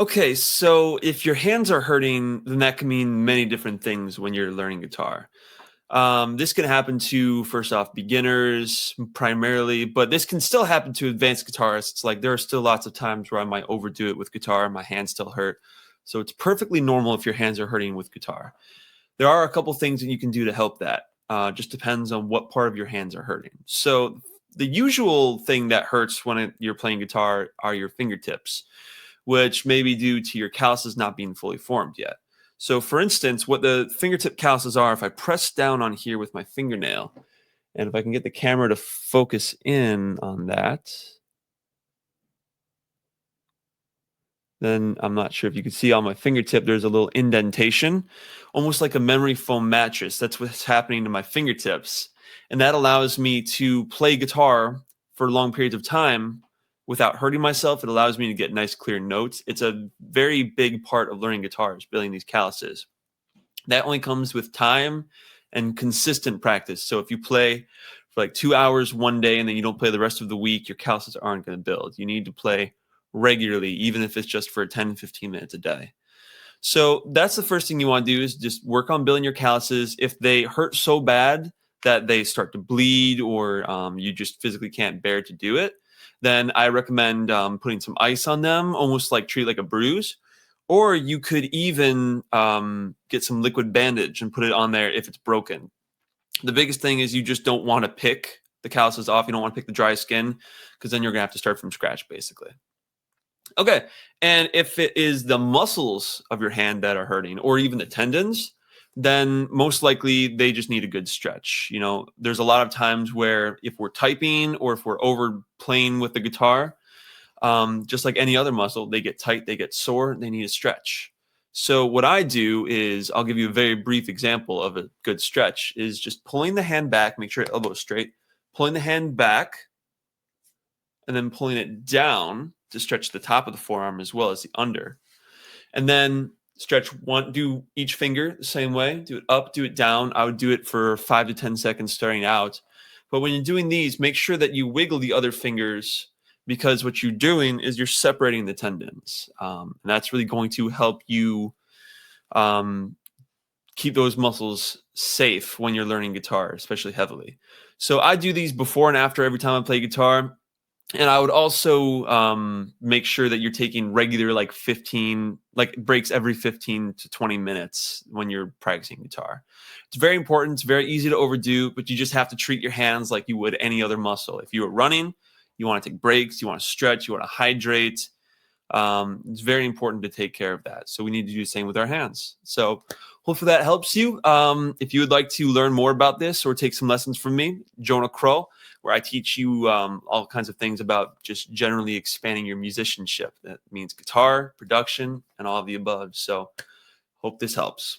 Okay, so if your hands are hurting, then that can mean many different things when you're learning guitar. This can happen to, first off, beginners primarily, but this can still happen to advanced guitarists. Like there are still lots of times where I might overdo it with guitar and my hands still hurt. So it's perfectly normal if your hands are hurting with guitar. There are a couple things that you can do to help that. Just depends on what part of your hands are hurting. So the usual thing that hurts when you're playing guitar are your fingertips, which may be due to your calluses not being fully formed yet. So for instance, what the fingertip calluses are, if I press down on here with my fingernail, and if I can get the camera to focus in on that, then I'm not sure if you can see on my fingertip, there's a little indentation, almost like a memory foam mattress. That's what's happening to my fingertips. And that allows me to play guitar for long periods of time without hurting myself. It allows me to get nice, clear notes. It's a very big part of learning guitar is building these calluses. That only comes with time and consistent practice. So if you play for like 2 hours one day and then you don't play the rest of the week, your calluses aren't going to build. You need to play regularly, even if it's just for 10, 15 minutes a day. So that's the first thing you want to do is just work on building your calluses. If they hurt so bad that they start to bleed or you just physically can't bear to do it, then I recommend putting some ice on them, almost like treat like a bruise. Or you could even get some liquid bandage and put it on there if it's broken. The biggest thing is you just don't want to pick the calluses off. You don't want to pick the dry skin because then you're going to have to start from scratch, basically. Okay, and if it is the muscles of your hand that are hurting or even the tendons, then most likely they just need a good stretch. You know, there's a lot of times where if we're typing or if we're over playing with the guitar, just like any other muscle, they get tight, they get sore, they need a stretch. So what I do is I'll give you a very brief example of a good stretch is just pulling the hand back, make sure your elbow is straight, pulling the hand back, and then pulling it down to stretch the top of the forearm as well as the under. And then do each finger the same way, do it up, do it down. I would do it for 5 to 10 seconds starting out. But when you're doing these, make sure that you wiggle the other fingers because what you're doing is you're separating the tendons. And that's really going to help you keep those muscles safe when you're learning guitar, especially heavily. So I do these before and after every time I play guitar. And I would also make sure that you're taking regular, like breaks every 15 to 20 minutes when you're practicing guitar. It's very important. It's very easy to overdo, but you just have to treat your hands like you would any other muscle. If you were running, you want to take breaks, you want to stretch, you want to hydrate. It's very important to take care of that. So we need to do the same with our hands. So hopefully that helps you. If you would like to learn more about this or take some lessons from me, Jonah K, where I teach you all kinds of things about just generally expanding your musicianship. That means guitar, production, and all of the above. So hope this helps.